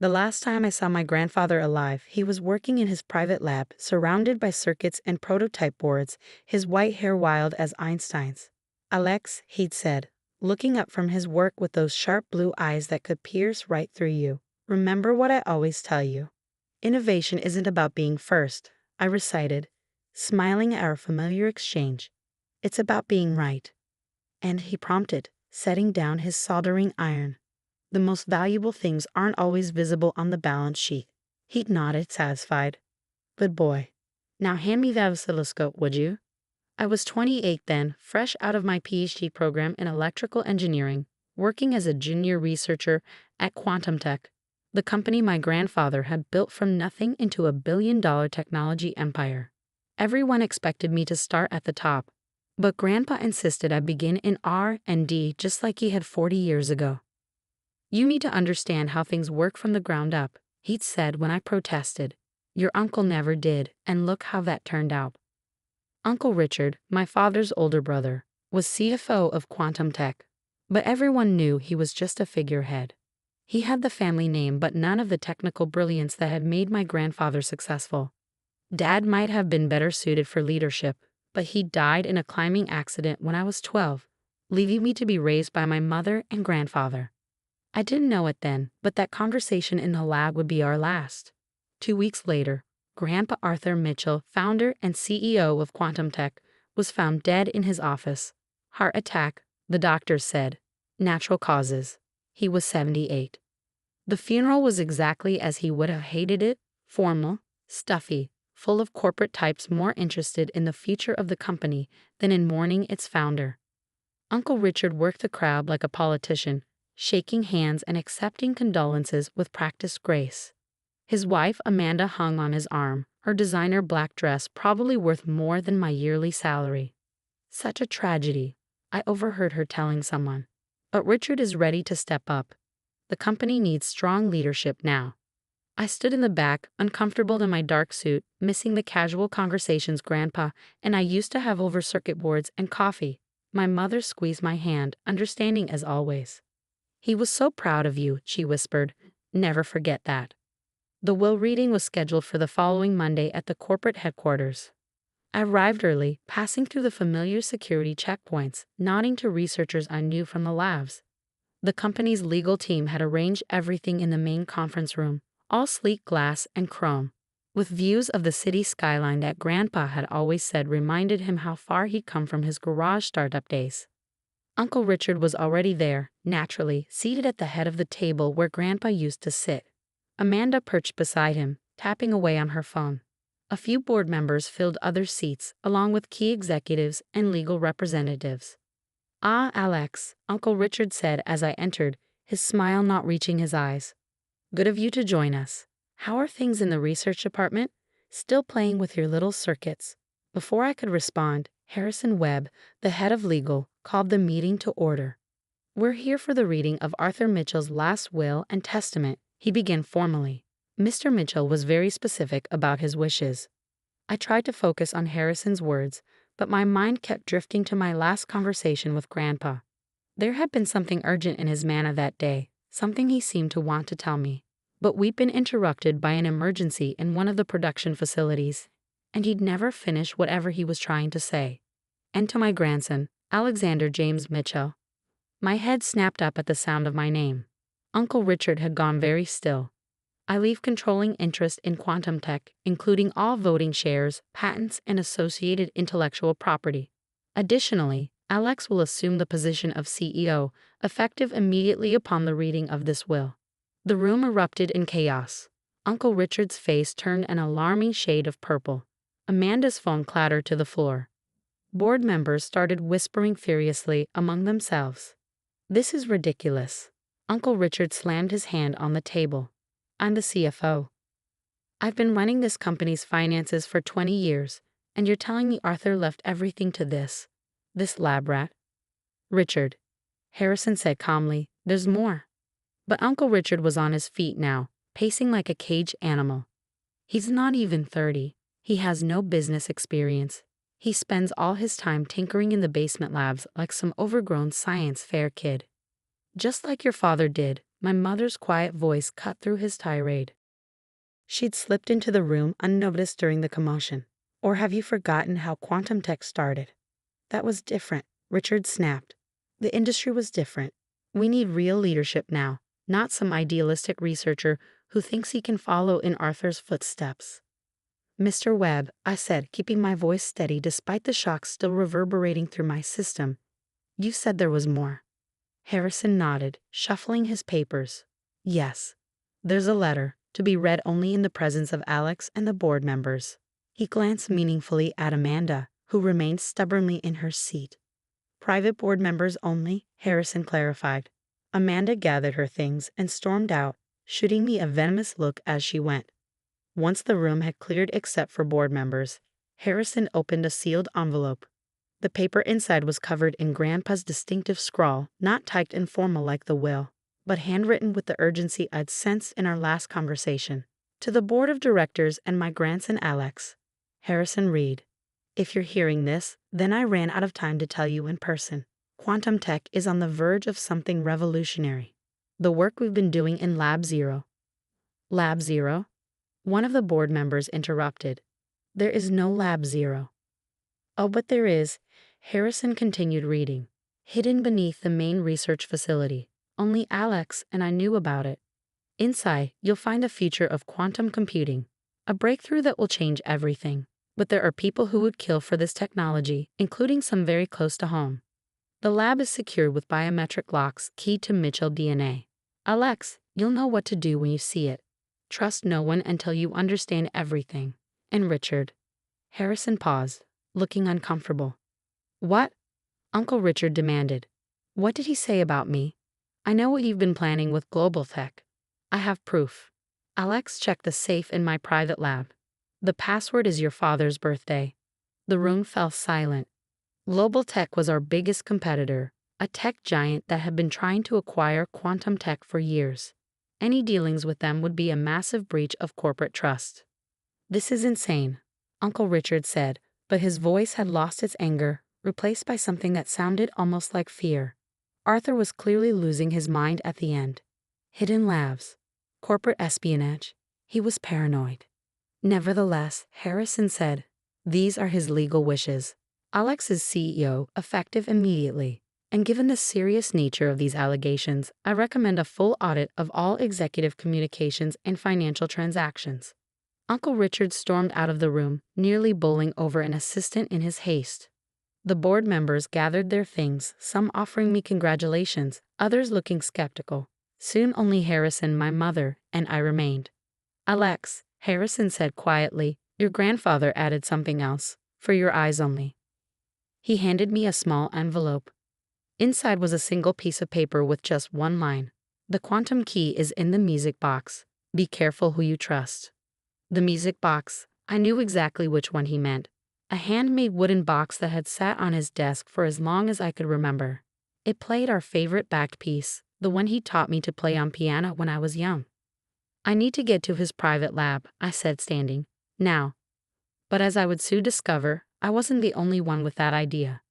The last time I saw my grandfather alive, he was working in his private lab, surrounded by circuits and prototype boards, his white hair wild as Einstein's. Alex, he'd said, looking up from his work with those sharp blue eyes that could pierce right through you. Remember what I always tell you. Innovation isn't about being first, I recited, smiling at our familiar exchange. It's about being right. And he prompted, setting down his soldering iron. The most valuable things aren't always visible on the balance sheet. He nodded, satisfied. Good boy. Now hand me that oscilloscope, would you? I was 28 then, fresh out of my PhD program in electrical engineering, working as a junior researcher at Quantum Tech, the company my grandfather had built from nothing into a billion-dollar technology empire. Everyone expected me to start at the top, but Grandpa insisted I begin in R&D just like he had 40 years ago. You need to understand how things work from the ground up, he'd said when I protested. Your uncle never did, and look how that turned out. Uncle Richard, my father's older brother, was CFO of Quantum Tech, but everyone knew he was just a figurehead. He had the family name but none of the technical brilliance that had made my grandfather successful. Dad might have been better suited for leadership, but he died in a climbing accident when I was 12, leaving me to be raised by my mother and grandfather. I didn't know it then, but that conversation in the lab would be our last. 2 weeks later, Grandpa Arthur Mitchell, founder and CEO of Quantum Tech, was found dead in his office. Heart attack, the doctors said. Natural causes. He was 78. The funeral was exactly as he would have hated it, formal, stuffy, full of corporate types more interested in the future of the company than in mourning its founder. Uncle Richard worked the crowd like a politician, shaking hands and accepting condolences with practiced grace. His wife Amanda hung on his arm, her designer black dress probably worth more than my yearly salary. Such a tragedy, I overheard her telling someone. But Richard is ready to step up. The company needs strong leadership now. I stood in the back, uncomfortable in my dark suit, missing the casual conversations Grandpa and I used to have over circuit boards and coffee. My mother squeezed my hand, understanding as always. He was so proud of you, she whispered. Never forget that. The will reading was scheduled for the following Monday at the corporate headquarters. I arrived early, passing through the familiar security checkpoints, nodding to researchers I knew from the labs. The company's legal team had arranged everything in the main conference room, all sleek glass and chrome, with views of the city skyline that Grandpa had always said reminded him how far he'd come from his garage startup days. Uncle Richard was already there, naturally, seated at the head of the table where Grandpa used to sit. Amanda perched beside him, tapping away on her phone. A few board members filled other seats, along with key executives and legal representatives. Ah, Alex, Uncle Richard said as I entered, his smile not reaching his eyes. Good of you to join us. How are things in the research department? Still playing with your little circuits. Before I could respond, Harrison Webb, the head of legal, called the meeting to order. We're here for the reading of Arthur Mitchell's last will and testament, he began formally. Mr. Mitchell was very specific about his wishes. I tried to focus on Harrison's words, but my mind kept drifting to my last conversation with Grandpa. There had been something urgent in his manner that day, something he seemed to want to tell me. But we'd been interrupted by an emergency in one of the production facilities, and he'd never finished whatever he was trying to say. And to my grandson, Alexander James Mitchell. My head snapped up at the sound of my name. Uncle Richard had gone very still. I leave controlling interest in Quantum Tech, including all voting shares, patents, and associated intellectual property. Additionally, Alex will assume the position of CEO, effective immediately upon the reading of this will. The room erupted in chaos. Uncle Richard's face turned an alarming shade of purple. Amanda's phone clattered to the floor. Board members started whispering furiously among themselves. This is ridiculous. Uncle Richard slammed his hand on the table. I'm the CFO. I've been running this company's finances for 20 years, and you're telling me Arthur left everything to this lab rat? Richard, Harrison said calmly, there's more. But Uncle Richard was on his feet now, pacing like a caged animal. He's not even 30. He has no business experience. He spends all his time tinkering in the basement labs like some overgrown science fair kid. Just like your father did, My mother's quiet voice cut through his tirade. She'd slipped into the room unnoticed during the commotion. Or have you forgotten how quantum tech started? That was different, Richard snapped. The industry was different. We need real leadership now, not some idealistic researcher who thinks he can follow in Arthur's footsteps. Mr. Webb, I said, keeping my voice steady despite the shock still reverberating through my system. You said there was more. Harrison nodded, shuffling his papers. Yes. There's a letter, to be read only in the presence of Alex and the board members. He glanced meaningfully at Amanda, who remained stubbornly in her seat. Private board members only, Harrison clarified. Amanda gathered her things and stormed out, shooting me a venomous look as she went. Once the room had cleared except for board members, Harrison opened a sealed envelope. The paper inside was covered in Grandpa's distinctive scrawl, not typed and formal like the will, but handwritten with the urgency I'd sensed in our last conversation. To the board of directors and my grandson Alex. Harrison read. If you're hearing this, then I ran out of time to tell you in person. Quantum tech is on the verge of something revolutionary. The work we've been doing in Lab Zero. Lab Zero? One of the board members interrupted. There is no Lab Zero. Oh, but there is. Harrison continued reading. Hidden beneath the main research facility. Only Alex and I knew about it. Inside, you'll find a future of quantum computing. A breakthrough that will change everything. But there are people who would kill for this technology, including some very close to home. The lab is secured with biometric locks keyed to Mitchell DNA. Alex, you'll know what to do when you see it. Trust no one until you understand everything. And Richard. Harrison paused, looking uncomfortable. What? Uncle Richard demanded. What did he say about me? I know what you've been planning with Global Tech. I have proof. Alex checked the safe in my private lab. The password is your father's birthday. The room fell silent. Global Tech was our biggest competitor, a tech giant that had been trying to acquire quantum tech for years. Any dealings with them would be a massive breach of corporate trust. This is insane, Uncle Richard said, but his voice had lost its anger, replaced by something that sounded almost like fear. Arthur was clearly losing his mind at the end. Hidden labs. Corporate espionage. He was paranoid. Nevertheless, Harrison said, these are his legal wishes. Alex is CEO, effective immediately. And given the serious nature of these allegations, I recommend a full audit of all executive communications and financial transactions. Uncle Richard stormed out of the room, nearly bowling over an assistant in his haste. The board members gathered their things, some offering me congratulations, others looking skeptical. Soon only Harrison, my mother, and I remained. Alex, Harrison said quietly, your grandfather added something else, for your eyes only. He handed me a small envelope. Inside was a single piece of paper with just one line. The quantum key is in the music box. Be careful who you trust. The music box. I knew exactly which one he meant. A handmade wooden box that had sat on his desk for as long as I could remember. It played our favorite back piece, the one he taught me to play on piano when I was young. I need to get to his private lab, I said, standing. Now. But as I would soon discover, I wasn't the only one with that idea.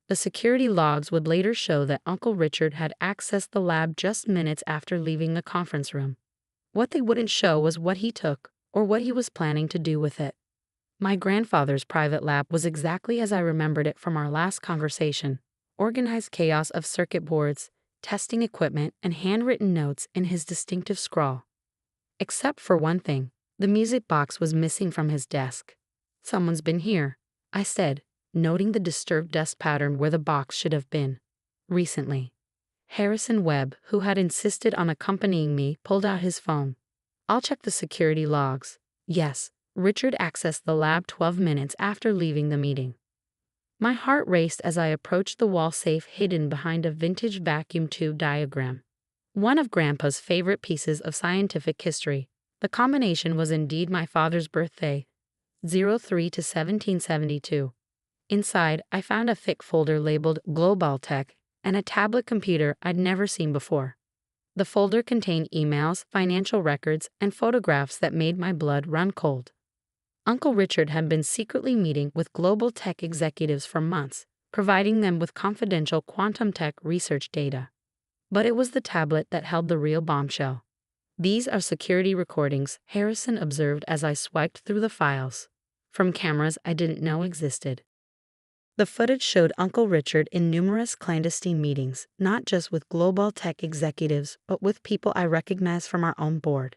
The security logs would later show that Uncle Richard had accessed the lab just minutes after leaving the conference room. What they wouldn't show was what he took, or what he was planning to do with it. My grandfather's private lab was exactly as I remembered it from our last conversation. Organized chaos of circuit boards, testing equipment, and handwritten notes in his distinctive scrawl. Except for one thing, the music box was missing from his desk. Someone's been here, I said, noting the disturbed dust pattern where the box should have been. Recently. Harrison Webb, who had insisted on accompanying me, pulled out his phone. I'll check the security logs. Yes, Richard accessed the lab 12 minutes after leaving the meeting. My heart raced as I approached the wall safe hidden behind a vintage vacuum tube diagram. One of Grandpa's favorite pieces of scientific history. The combination was indeed my father's birthday, 03 to 1772. Inside, I found a thick folder labeled Global Tech and a tablet computer I'd never seen before. The folder contained emails, financial records, and photographs that made my blood run cold. Uncle Richard had been secretly meeting with Global Tech executives for months, providing them with confidential quantum tech research data. But it was the tablet that held the real bombshell. "These are security recordings," Harrison observed as I swiped through the files, "from cameras I didn't know existed." The footage showed Uncle Richard in numerous clandestine meetings, not just with global tech executives, but with people I recognized from our own board.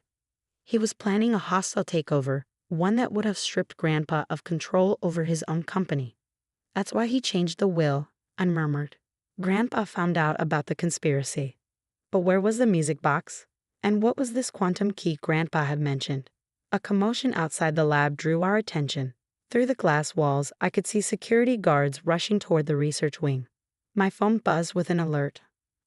He was planning a hostile takeover, one that would have stripped Grandpa of control over his own company. "That's why he changed the will," I murmured. "Grandpa found out about the conspiracy." But where was the music box? And what was this quantum key Grandpa had mentioned? A commotion outside the lab drew our attention. Through the glass walls, I could see security guards rushing toward the research wing. My phone buzzed with an alert.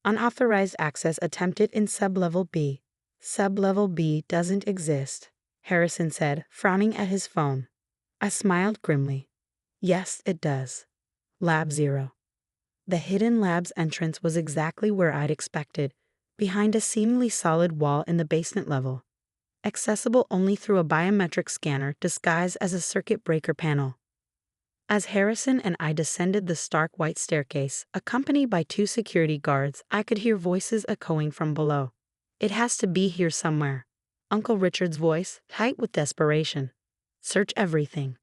"Unauthorized access attempted in Sublevel B." "Sublevel B doesn't exist," Harrison said, frowning at his phone. I smiled grimly. "Yes, it does. Lab 0. The hidden lab's entrance was exactly where I'd expected, behind a seemingly solid wall in the basement level, accessible only through a biometric scanner disguised as a circuit breaker panel. As Harrison and I descended the stark white staircase, accompanied by 2 security guards, I could hear voices echoing from below. "It has to be here somewhere." Uncle Richard's voice, tight with desperation. "Search everything."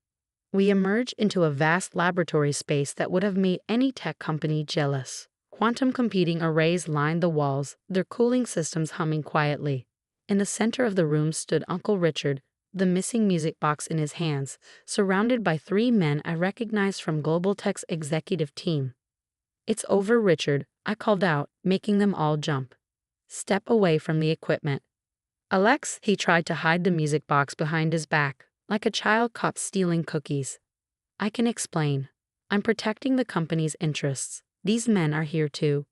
We emerged into a vast laboratory space that would have made any tech company jealous. Quantum computing arrays lined the walls, their cooling systems humming quietly. In the center of the room stood Uncle Richard, the missing music box in his hands, surrounded by 3 men I recognized from Global Tech's executive team. "It's over, Richard," I called out, making them all jump. "Step away from the equipment." "Alex," he tried to hide the music box behind his back, like a child caught stealing cookies. "I can explain. I'm protecting the company's interests. These men are here to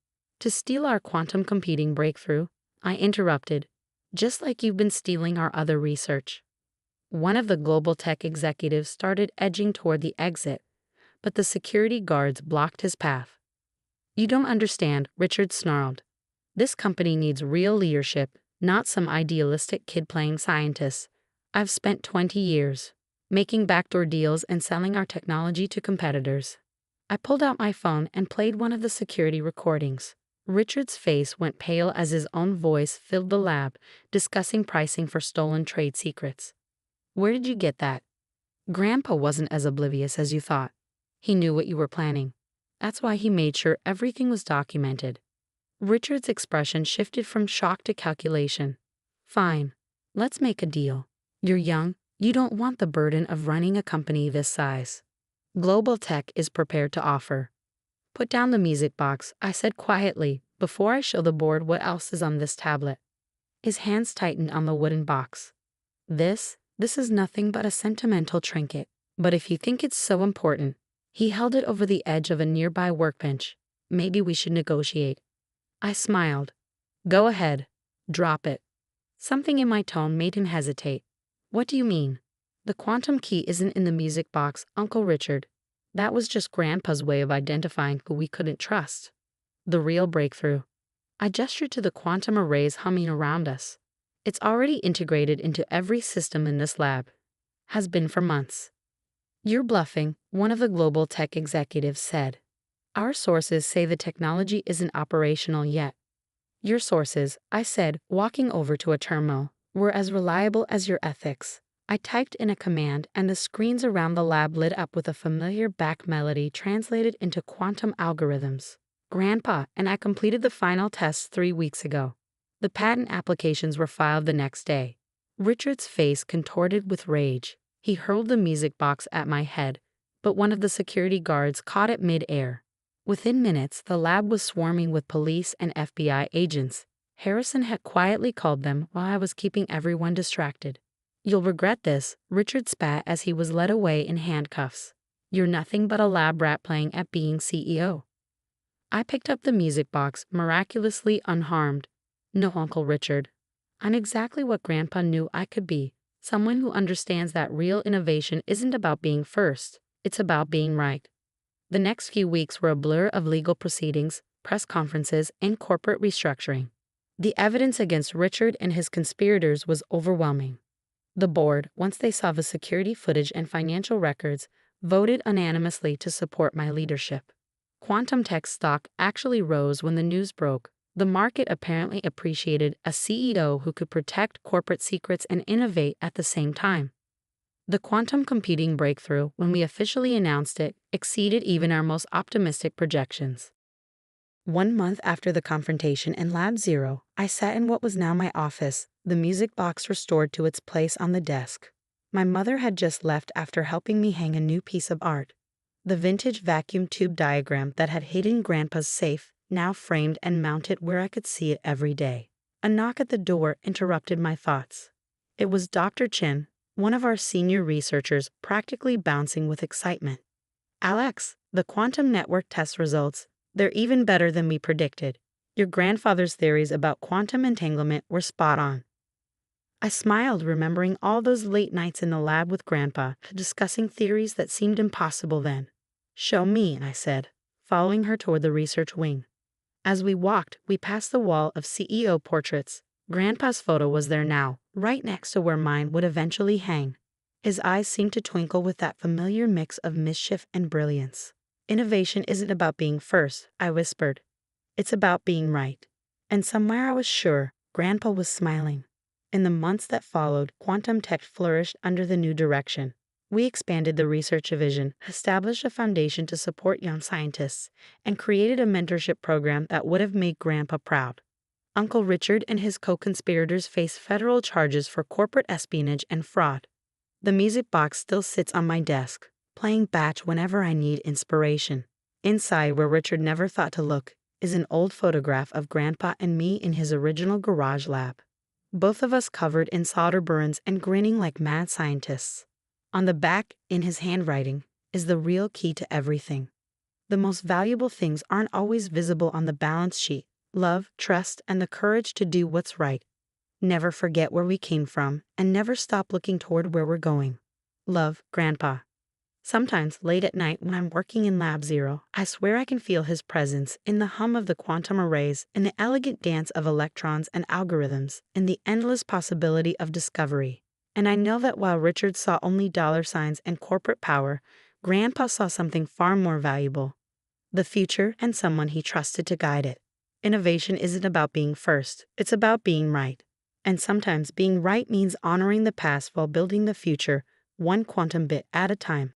steal our quantum computing breakthrough," I interrupted, "just like you've been stealing our other research." One of the Global Tech executives started edging toward the exit, but the security guards blocked his path. "You don't understand," Richard snarled. "This company needs real leadership, not some idealistic kid playing scientist. I've spent 20 years making backdoor deals and selling our technology to competitors." I pulled out my phone and played one of the security recordings. Richard's face went pale as his own voice filled the lab, discussing pricing for stolen trade secrets. "Where did you get that?" "Grandpa wasn't as oblivious as you thought. He knew what you were planning. That's why he made sure everything was documented." Richard's expression shifted from shock to calculation. "Fine. Let's make a deal. You're young. You don't want the burden of running a company this size. Global Tech is prepared to offer." "Put down the music box," I said quietly, "before I show the board what else is on this tablet." His hands tightened on the wooden box. This is nothing but a sentimental trinket. But if you think it's so important," he held it over the edge of a nearby workbench, "maybe we should negotiate." I smiled. "Go ahead. Drop it." Something in my tone made him hesitate. "What do you mean?" "The quantum key isn't in the music box, Uncle Richard. That was just Grandpa's way of identifying who we couldn't trust. The real breakthrough." I gestured to the quantum arrays humming around us. "It's already integrated into every system in this lab. Has been for months." "You're bluffing," one of the Global Tech executives said. "Our sources say the technology isn't operational yet." "Your sources," I said, walking over to a terminal, "were as reliable as your ethics." I typed in a command, and the screens around the lab lit up with a familiar back melody translated into quantum algorithms. "Grandpa and I completed the final tests 3 weeks ago." The patent applications were filed the next day. Richard's face contorted with rage. He hurled the music box at my head, but one of the security guards caught it mid-air. Within minutes, the lab was swarming with police and FBI agents. Harrison had quietly called them while I was keeping everyone distracted. "You'll regret this," Richard spat as he was led away in handcuffs. "You're nothing but a lab rat playing at being CEO." I picked up the music box, miraculously unharmed. "No, Uncle Richard. I'm exactly what Grandpa knew I could be. Someone who understands that real innovation isn't about being first, it's about being right." The next few weeks were a blur of legal proceedings, press conferences, and corporate restructuring. The evidence against Richard and his conspirators was overwhelming. The board, once they saw the security footage and financial records, voted unanimously to support my leadership. Quantum Tech stock actually rose when the news broke, The market apparently appreciated a CEO who could protect corporate secrets and innovate at the same time. The quantum computing breakthrough, when we officially announced it, exceeded even our most optimistic projections. 1 month after the confrontation in Lab Zero, I sat in what was now my office, the music box restored to its place on the desk. My mother had just left after helping me hang a new piece of art. The vintage vacuum tube diagram that had hidden Grandpa's safe, now framed and mounted where I could see it every day. A knock at the door interrupted my thoughts. It was Dr. Chen, one of our senior researchers, practically bouncing with excitement. "Alex, the quantum network test results, they're even better than we predicted. Your grandfather's theories about quantum entanglement were spot on." I smiled, remembering all those late nights in the lab with Grandpa, discussing theories that seemed impossible then. "Show me," I said, following her toward the research wing. As we walked, we passed the wall of CEO portraits. Grandpa's photo was there now, right next to where mine would eventually hang. His eyes seemed to twinkle with that familiar mix of mischief and brilliance. "Innovation isn't about being first," I whispered. "It's about being right." And somewhere I was sure Grandpa was smiling. In the months that followed, quantum tech flourished under the new direction. We expanded the research division, established a foundation to support young scientists, and created a mentorship program that would have made Grandpa proud. Uncle Richard and his co-conspirators face federal charges for corporate espionage and fraud. The music box still sits on my desk, playing Batch whenever I need inspiration. Inside, where Richard never thought to look, is an old photograph of Grandpa and me in his original garage lab. Both of us covered in solder burns and grinning like mad scientists. On the back, in his handwriting, is the real key to everything. The most valuable things aren't always visible on the balance sheet: love, trust, and the courage to do what's right. Never forget where we came from, and never stop looking toward where we're going. Love, Grandpa. Sometimes, late at night when I'm working in Lab Zero, I swear I can feel his presence in the hum of the quantum arrays, in the elegant dance of electrons and algorithms, in the endless possibility of discovery. And I know that while Richard saw only dollar signs and corporate power, Grandpa saw something far more valuable: the future and someone he trusted to guide it. Innovation isn't about being first, it's about being right. And sometimes being right means honoring the past while building the future, one quantum bit at a time.